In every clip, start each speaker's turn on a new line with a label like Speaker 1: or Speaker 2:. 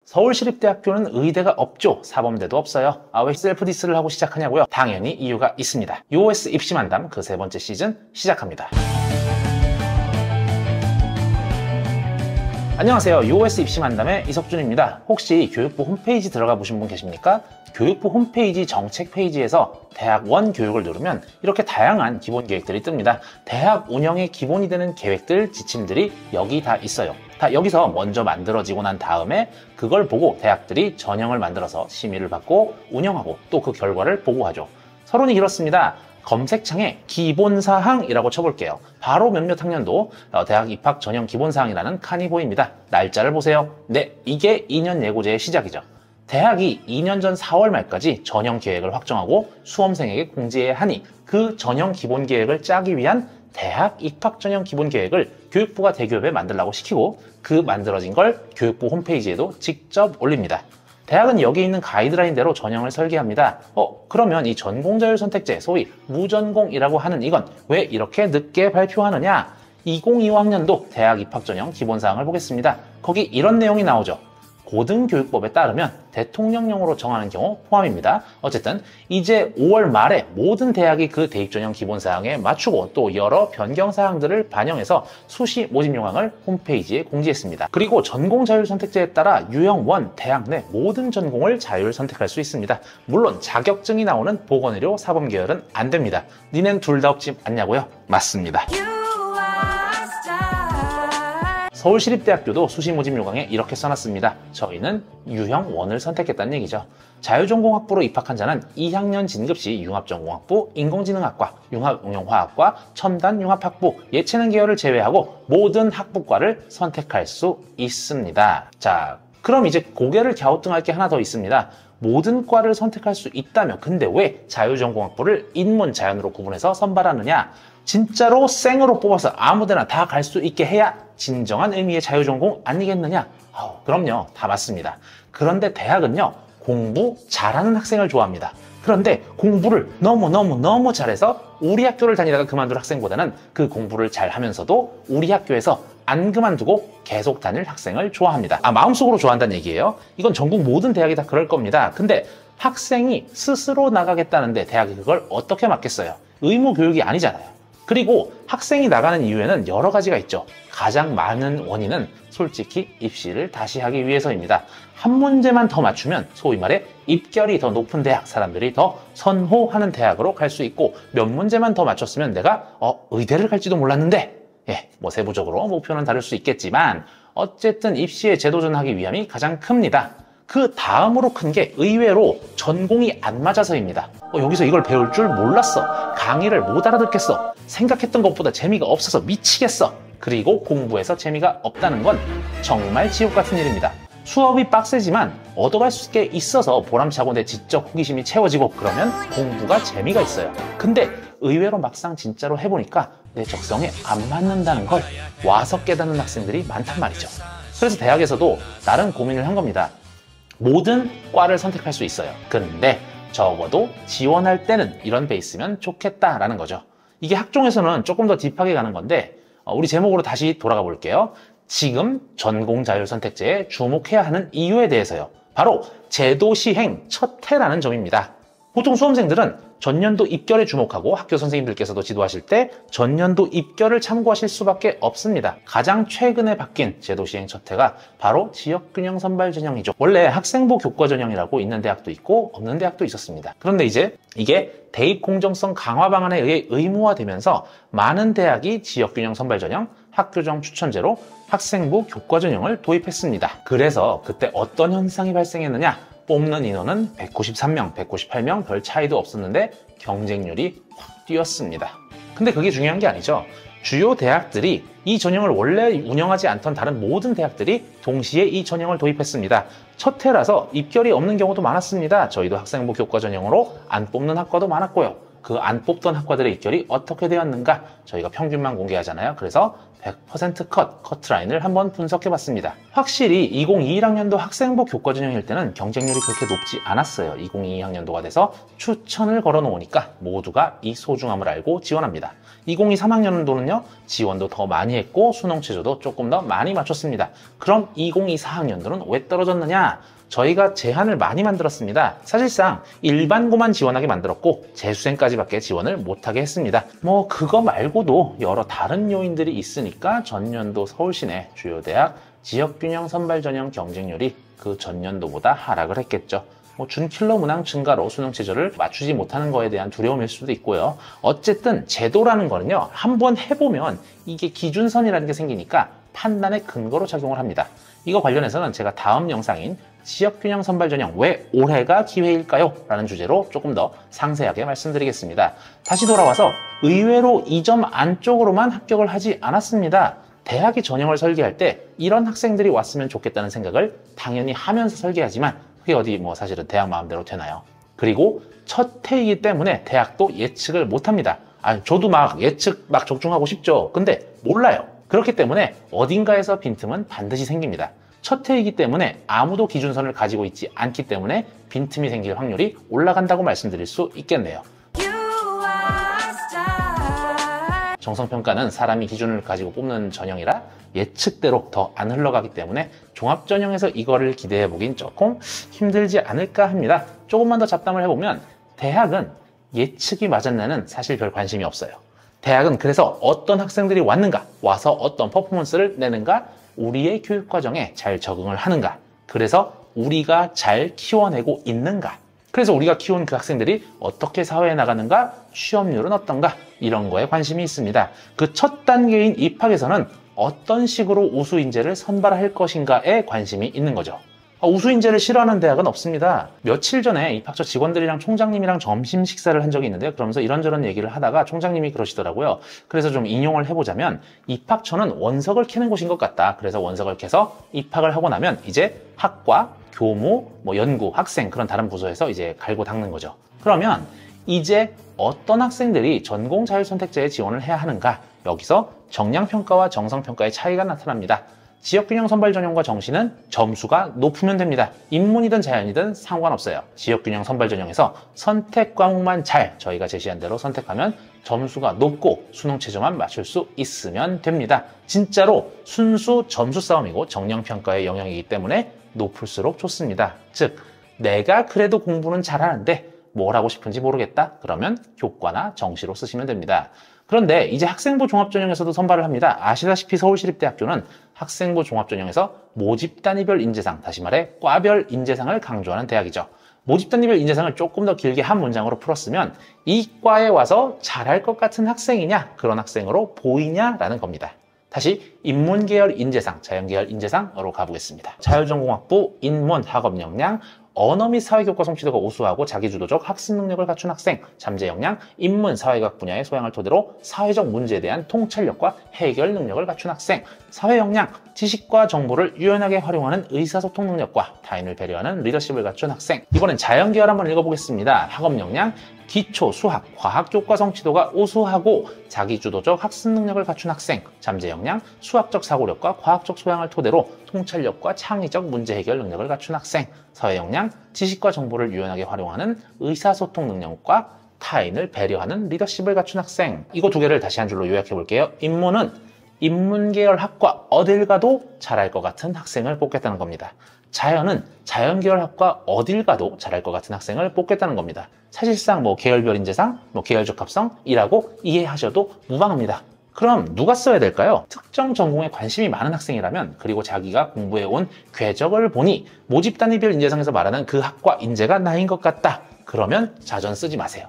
Speaker 1: 서울시립대학교는 의대가 없죠. 사범대도 없어요. 왜 셀프 디스를 하고 시작하냐고요? 당연히 이유가 있습니다. UOS 입시만담 그 세 번째 시즌 시작합니다. 안녕하세요. UOS 입시만담의 이석준입니다. 혹시 교육부 홈페이지 들어가 보신 분 계십니까? 교육부 홈페이지 정책 페이지에서 대학원 교육을 누르면 이렇게 다양한 기본 계획들이 뜹니다. 대학 운영의 기본이 되는 계획들, 지침들이 여기 다 있어요. 다 여기서 먼저 만들어지고 난 다음에 그걸 보고 대학들이 전형을 만들어서 심의를 받고 운영하고 또 그 결과를 보고하죠. 서론이 이렇습니다. 검색창에 기본사항이라고 쳐볼게요. 바로 몇몇 학년도 대학 입학 전형 기본사항이라는 칸이 보입니다. 날짜를 보세요. 네, 이게 2년 예고제의 시작이죠. 대학이 2년 전 4월 말까지 전형 계획을 확정하고 수험생에게 공지해야 하니 그 전형 기본 계획을 짜기 위한 대학 입학 전형 기본 계획을 교육부가 대기업에 만들라고 시키고 그 만들어진 걸 교육부 홈페이지에도 직접 올립니다. 대학은 여기 있는 가이드라인대로 전형을 설계합니다. 그러면 이 전공자율 선택제, 소위 무전공이라고 하는 이건 왜 이렇게 늦게 발표하느냐? 2025학년도 대학 입학 전형 기본사항을 보겠습니다. 거기 이런 내용이 나오죠. 고등교육법에 따르면 대통령령으로 정하는 경우 포함입니다. 어쨌든 이제 5월 말에 모든 대학이 그 대입 전형 기본사항에 맞추고 또 여러 변경사항들을 반영해서 수시 모집 요강을 홈페이지에 공지했습니다. 그리고 전공 자율 선택제에 따라 유형 1 대학 내 모든 전공을 자율 선택할 수 있습니다. 물론 자격증이 나오는 보건의료 사범 계열은 안 됩니다. 니넨 둘 다 없지 않냐고요? 맞습니다. 서울시립대학교도 수시 모집 요강에 이렇게 써놨습니다. 저희는 유형 1을 선택했다는 얘기죠. 자율전공학부로 입학한 자는 2학년 진급시 융합전공학부, 인공지능학과, 융합응용화학과, 첨단융합학부, 예체능 계열을 제외하고 모든 학부과를 선택할 수 있습니다. 자, 그럼 이제 고개를 갸우뚱할 게 하나 더 있습니다. 모든 과를 선택할 수 있다면 근데 왜 자율전공학부를 인문, 자연으로 구분해서 선발하느냐? 진짜로 생으로 뽑아서 아무데나 다 갈 수 있게 해야 진정한 의미의 자유전공 아니겠느냐? 그럼요, 다 맞습니다. 그런데 대학은요, 공부 잘하는 학생을 좋아합니다. 그런데 공부를 너무 잘해서 우리 학교를 다니다가 그만둘 학생보다는 그 공부를 잘하면서도 우리 학교에서 안 그만두고 계속 다닐 학생을 좋아합니다. 마음속으로 좋아한다는 얘기예요. 이건 전국 모든 대학이 다 그럴 겁니다. 근데 학생이 스스로 나가겠다는데 대학이 그걸 어떻게 막겠어요? 의무 교육이 아니잖아요. 그리고 학생이 나가는 이유에는 여러 가지가 있죠. 가장 많은 원인은 솔직히 입시를 다시 하기 위해서입니다. 한 문제만 더 맞추면 소위 말해 입결이 더 높은 대학, 사람들이 더 선호하는 대학으로 갈 수 있고 몇 문제만 더 맞췄으면 내가 의대를 갈지도 몰랐는데 뭐 세부적으로 목표는 다를 수 있겠지만 어쨌든 입시에 재도전하기 위함이 가장 큽니다. 그 다음으로 큰 게 의외로 전공이 안 맞아서입니다. 여기서 이걸 배울 줄 몰랐어. 강의를 못 알아듣겠어. 생각했던 것보다 재미가 없어서 미치겠어. 그리고 공부에서 재미가 없다는 건 정말 지옥 같은 일입니다. 수업이 빡세지만 얻어갈 수 있게 있어서 보람차고 내 지적 호기심이 채워지고 그러면 공부가 재미가 있어요. 근데 의외로 막상 진짜로 해보니까 내 적성에 안 맞는다는 걸 와서 깨닫는 학생들이 많단 말이죠. 그래서 대학에서도 나름 고민을 한 겁니다. 모든 과를 선택할 수 있어요. 근데 적어도 지원할 때는 이런 베이스면 좋겠다라는 거죠. 이게 학종에서는 조금 더 딥하게 가는 건데 우리 제목으로 다시 돌아가 볼게요. 지금 전공 자율 선택제에 주목해야 하는 이유에 대해서요. 바로 제도 시행 첫 해라는 점입니다. 보통 수험생들은 전년도 입결에 주목하고 학교 선생님들께서도 지도하실 때 전년도 입결을 참고하실 수밖에 없습니다. 가장 최근에 바뀐 제도 시행 첫 해가 바로 지역균형 선발 전형이죠. 원래 학생부 교과 전형이라고 있는 대학도 있고 없는 대학도 있었습니다. 그런데 이제 이게 대입 공정성 강화 방안에 의해 의무화되면서 많은 대학이 지역균형 선발 전형, 학교정 추천제로 학생부 교과 전형을 도입했습니다. 그래서 그때 어떤 현상이 발생했느냐? 뽑는 인원은 193명, 198명 별 차이도 없었는데 경쟁률이 확 뛰었습니다. 근데 그게 중요한 게 아니죠. 주요 대학들이 이 전형을 원래 운영하지 않던 다른 모든 대학들이 동시에 이 전형을 도입했습니다. 첫 해라서 입결이 없는 경우도 많았습니다. 저희도 학생부 교과 전형으로 안 뽑는 학과도 많았고요. 그 안 뽑던 학과들의 입결이 어떻게 되었는가 저희가 평균만 공개하잖아요. 그래서 100% 커트라인을 한번 분석해봤습니다. 확실히 2021학년도 학생부 교과 전형일 때는 경쟁률이 그렇게 높지 않았어요. 2022학년도가 돼서 추천을 걸어놓으니까 모두가 이 소중함을 알고 지원합니다. 2023학년도는요, 지원도 더 많이 했고 수능 최저도 조금 더 많이 맞췄습니다. 그럼 2024학년도는 왜 떨어졌느냐? 저희가 제한을 많이 만들었습니다. 사실상 일반고만 지원하게 만들었고 재수생까지밖에 지원을 못하게 했습니다. 뭐 그거 말고도 여러 다른 요인들이 있으니까 전년도 서울시내 주요 대학 지역균형 선발 전형 경쟁률이 그 전년도보다 하락을 했겠죠. 뭐 준킬러 문항 증가로 수능 최저를 맞추지 못하는 거에 대한 두려움일 수도 있고요. 어쨌든 제도라는 거는요, 한번 해보면 이게 기준선이라는 게 생기니까 판단의 근거로 작용을 합니다. 이거 관련해서는 제가 다음 영상인 지역균형 선발 전형 왜 올해가 기회일까요? 라는 주제로 조금 더 상세하게 말씀드리겠습니다. 다시 돌아와서 의외로 이 점 안쪽으로만 합격을 하지 않았습니다. 대학이 전형을 설계할 때 이런 학생들이 왔으면 좋겠다는 생각을 당연히 하면서 설계하지만 그게 어디 뭐 사실은 대학 마음대로 되나요? 그리고 첫 해이기 때문에 대학도 예측을 못합니다. 저도 막 예측 막 적중하고 싶죠. 근데 몰라요. 그렇기 때문에 어딘가에서 빈틈은 반드시 생깁니다. 첫 해이기 때문에 아무도 기준선을 가지고 있지 않기 때문에 빈틈이 생길 확률이 올라간다고 말씀드릴 수 있겠네요. 정성평가는 사람이 기준을 가지고 뽑는 전형이라 예측대로 더 안 흘러가기 때문에 종합전형에서 이거를 기대해보긴 조금 힘들지 않을까 합니다. 조금만 더 잡담을 해보면 대학은 예측이 맞았냐는 사실 별 관심이 없어요. 대학은 그래서 어떤 학생들이 왔는가, 와서 어떤 퍼포먼스를 내는가, 우리의 교육과정에 잘 적응을 하는가, 그래서 우리가 잘 키워내고 있는가, 그래서 우리가 키운 그 학생들이 어떻게 사회에 나가는가, 취업률은 어떤가, 이런 거에 관심이 있습니다. 그 첫 단계인 입학에서는 어떤 식으로 우수인재를 선발할 것인가에 관심이 있는 거죠. 우수인재를 싫어하는 대학은 없습니다. 며칠 전에 입학처 직원들이랑 총장님이랑 점심 식사를 한 적이 있는데요. 그러면서 이런저런 얘기를 하다가 총장님이 그러시더라고요. 그래서 좀 인용을 해보자면 입학처는 원석을 캐는 곳인 것 같다. 그래서 원석을 캐서 입학을 하고 나면 이제 학과, 교무, 연구, 학생 그런 다른 부서에서 이제 갈고 닦는 거죠. 그러면 이제 어떤 학생들이 전공 자율선택자에 지원을 해야 하는가? 여기서 정량평가와 정성평가의 차이가 나타납니다. 지역균형 선발 전형과 정시는 점수가 높으면 됩니다. 인문이든 자연이든 상관없어요. 지역균형 선발 전형에서 선택 과목만 잘 저희가 제시한 대로 선택하면 점수가 높고 수능 최저만 맞출 수 있으면 됩니다. 진짜로 순수 점수 싸움이고 정량평가의 영역이기 때문에 높을수록 좋습니다. 즉 내가 그래도 공부는 잘하는데 뭘 하고 싶은지 모르겠다? 그러면 교과나 정시로 쓰시면 됩니다. 그런데 이제 학생부 종합전형에서도 선발을 합니다. 아시다시피 서울시립대학교는 학생부 종합전형에서 모집 단위별 인재상, 다시 말해 과별 인재상을 강조하는 대학이죠. 모집 단위별 인재상을 조금 더 길게 한 문장으로 풀었으면 이 과에 와서 잘할 것 같은 학생이냐, 그런 학생으로 보이냐라는 겁니다. 다시 인문계열 인재상, 자연계열 인재상으로 가보겠습니다. 자율전공학부, 인문, 학업 역량, 언어 및 사회교과 성취도가 우수하고 자기주도적 학습 능력을 갖춘 학생, 잠재 역량, 인문, 사회학 분야의 소양을 토대로 사회적 문제에 대한 통찰력과 해결 능력을 갖춘 학생, 사회 역량, 지식과 정보를 유연하게 활용하는 의사소통 능력과 타인을 배려하는 리더십을 갖춘 학생. 이번엔 자연계열 한번 읽어보겠습니다. 학업 역량, 기초, 수학, 과학 교과 성취도가 우수하고 자기주도적 학습 능력을 갖춘 학생, 잠재 역량, 수학적 사고력과 과학적 소양을 토대로 통찰력과 창의적 문제 해결 능력을 갖춘 학생, 사회 역량, 지식과 정보를 유연하게 활용하는 의사소통 능력과 타인을 배려하는 리더십을 갖춘 학생. 이거 두 개를 다시 한 줄로 요약해 볼게요. 인문은 인문계열 학과 어딜 가도 잘할 것 같은 학생을 뽑겠다는 겁니다. 자연은 자연계열 학과 어딜 가도 잘할 것 같은 학생을 뽑겠다는 겁니다. 사실상 계열별 인재상, 계열적 합성이라고 이해하셔도 무방합니다. 그럼 누가 써야 될까요? 특정 전공에 관심이 많은 학생이라면, 그리고 자기가 공부해온 궤적을 보니 모집 단위별 인재상에서 말하는 그 학과 인재가 나인 것 같다. 그러면 자전 쓰지 마세요.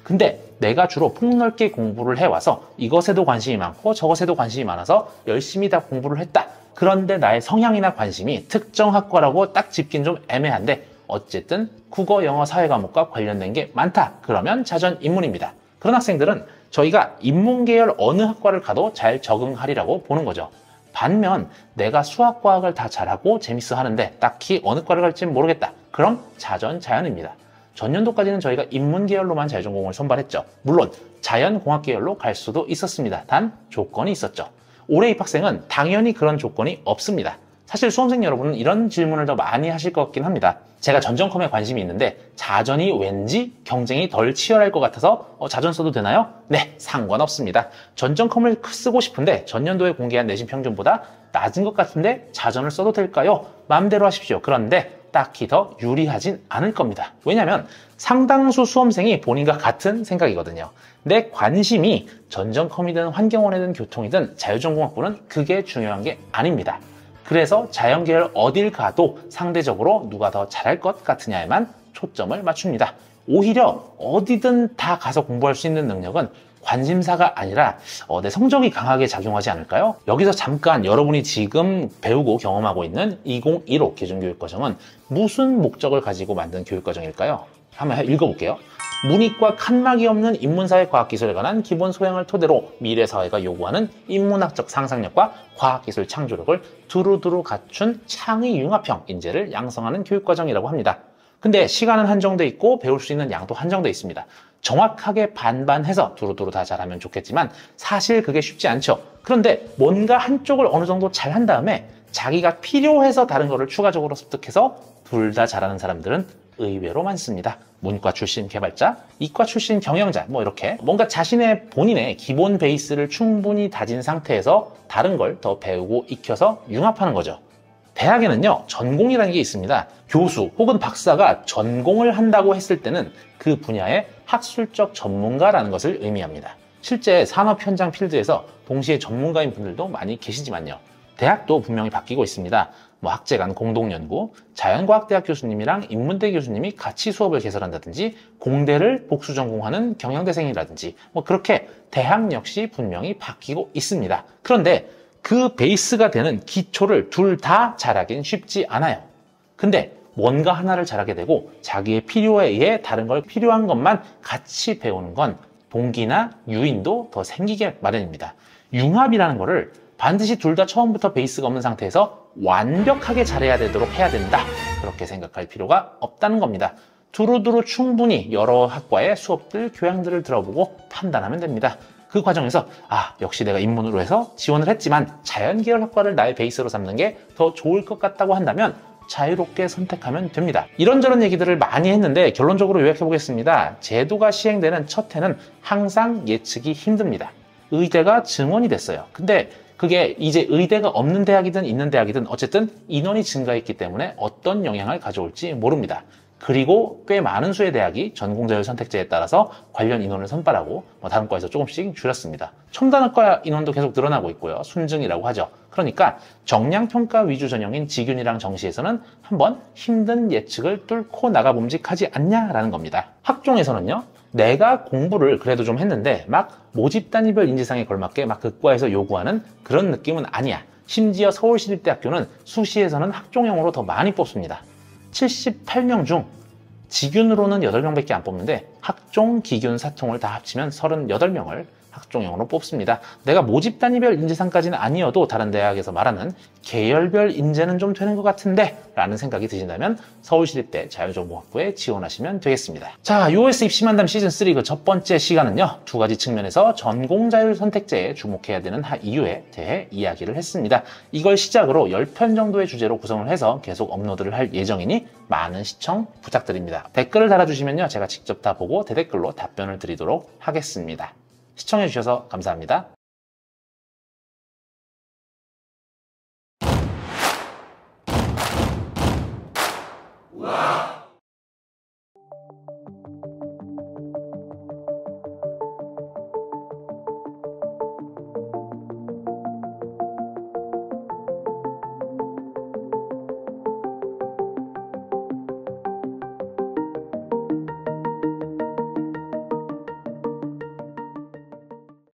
Speaker 1: 근데 내가 주로 폭넓게 공부를 해와서 이것에도 관심이 많고 저것에도 관심이 많아서 열심히 다 공부를 했다. 그런데 나의 성향이나 관심이 특정 학과라고 딱 짚긴 좀 애매한데 어쨌든 국어, 영어, 사회 과목과 관련된 게 많다. 그러면 자전 인문입니다. 그런 학생들은 저희가 인문계열 어느 학과를 가도 잘 적응하리라고 보는 거죠. 반면 내가 수학, 과학을 다 잘하고 재밌어 하는데 딱히 어느 과를 갈지 모르겠다. 그럼 자전 자연입니다. 전년도까지는 저희가 인문 계열로만 자유전공을 선발했죠. 물론 자연공학 계열로 갈 수도 있었습니다. 단 조건이 있었죠. 올해 입학생은 당연히 그런 조건이 없습니다. 사실 수험생 여러분은 이런 질문을 더 많이 하실 것 같긴 합니다. 제가 전전컴에 관심이 있는데 자전이 왠지 경쟁이 덜 치열할 것 같아서 자전 써도 되나요? 네, 상관없습니다. 전전컴을 쓰고 싶은데 전년도에 공개한 내신 평균보다 낮은 것 같은데 자전을 써도 될까요? 마음대로 하십시오. 그런데 딱히 더 유리하진 않을 겁니다. 왜냐하면 상당수 수험생이 본인과 같은 생각이거든요. 내 관심이 전전컴이든 환경원이든 교통이든 자유전공학부는 그게 중요한 게 아닙니다. 그래서 자연계열 어딜 가도 상대적으로 누가 더 잘할 것 같으냐에만 초점을 맞춥니다. 오히려 어디든 다 가서 공부할 수 있는 능력은 관심사가 아니라 내 성적이 강하게 작용하지 않을까요? 여기서 잠깐 여러분이 지금 배우고 경험하고 있는 2015 기준교육과정은 무슨 목적을 가지고 만든 교육과정일까요? 한번 읽어볼게요. 문이과 칸막이 없는 인문사회 과학기술에 관한 기본 소양을 토대로 미래 사회가 요구하는 인문학적 상상력과 과학기술 창조력을 두루두루 갖춘 창의 융합형 인재를 양성하는 교육과정이라고 합니다. 근데 시간은 한정돼 있고 배울 수 있는 양도 한정돼 있습니다. 정확하게 반반해서 두루두루 다 잘하면 좋겠지만 사실 그게 쉽지 않죠. 그런데 뭔가 한쪽을 어느 정도 잘한 다음에 자기가 필요해서 다른 거를 추가적으로 습득해서 둘 다 잘하는 사람들은 의외로 많습니다. 문과 출신 개발자, 이과 출신 경영자, 이렇게 뭔가 본인의 기본 베이스를 충분히 다진 상태에서 다른 걸 더 배우고 익혀서 융합하는 거죠. 대학에는요, 전공이라는 게 있습니다. 교수 혹은 박사가 전공을 한다고 했을 때는 그 분야의 학술적 전문가라는 것을 의미합니다. 실제 산업 현장 필드에서 동시에 전문가인 분들도 많이 계시지만요. 대학도 분명히 바뀌고 있습니다. 학제 간 공동연구, 자연과학대학 교수님이랑 인문대 교수님이 같이 수업을 개설한다든지 공대를 복수 전공하는 경영대생이라든지 그렇게 대학 역시 분명히 바뀌고 있습니다. 그런데 그 베이스가 되는 기초를 둘 다 잘하긴 쉽지 않아요. 근데 뭔가 하나를 잘하게 되고 자기의 필요에 의해 다른 걸 필요한 것만 같이 배우는 건 동기나 유인도 더 생기게 마련입니다. 융합이라는 거를 반드시 둘 다 처음부터 베이스가 없는 상태에서 완벽하게 잘해야 되도록 해야 된다. 그렇게 생각할 필요가 없다는 겁니다. 두루두루 충분히 여러 학과의 수업들, 교양들을 들어보고 판단하면 됩니다. 그 과정에서 역시 내가 인문으로 해서 지원을 했지만 자연계열 학과를 나의 베이스로 삼는 게 더 좋을 것 같다고 한다면 자유롭게 선택하면 됩니다. 이런저런 얘기들을 많이 했는데 결론적으로 요약해 보겠습니다. 제도가 시행되는 첫 해는 항상 예측이 힘듭니다. 의대가 증원이 됐어요. 근데 그게 이제 의대가 없는 대학이든 있는 대학이든 어쨌든 인원이 증가했기 때문에 어떤 영향을 가져올지 모릅니다. 그리고 꽤 많은 수의 대학이 전공자율 선택제에 따라서 관련 인원을 선발하고 다른 과에서 조금씩 줄였습니다. 첨단학과 인원도 계속 늘어나고 있고요. 순증이라고 하죠. 그러니까 정량평가 위주 전형인 직윤이랑 정시에서는 한번 힘든 예측을 뚫고 나가봄직하지 않냐라는 겁니다. 학종에서는요. 내가 공부를 그래도 좀 했는데 모집 단위별 인지상에 걸맞게 극과에서 요구하는 그런 느낌은 아니야. 심지어 서울시립대학교는 수시에서는 학종형으로 더 많이 뽑습니다. 78명 중 직윤으로는 8명밖에 안 뽑는데 학종, 기균, 사통을 다 합치면 38명을 학종형으로 뽑습니다. 내가 모집 단위별 인재상까지는 아니어도 다른 대학에서 말하는 계열별 인재는 좀 되는 것 같은데 라는 생각이 드신다면 서울시립대 자연정보학부에 지원하시면 되겠습니다. 자, UOS 입시만담 시즌3 그 첫 번째 시간은요. 두 가지 측면에서 전공자율 선택제에 주목해야 되는 이유에 대해 이야기를 했습니다. 이걸 시작으로 10편 정도의 주제로 구성을 해서 계속 업로드를 할 예정이니 많은 시청 부탁드립니다. 댓글을 달아주시면요. 제가 직접 다 보고 대댓글로 답변을 드리도록 하겠습니다. 시청해주셔서 감사합니다.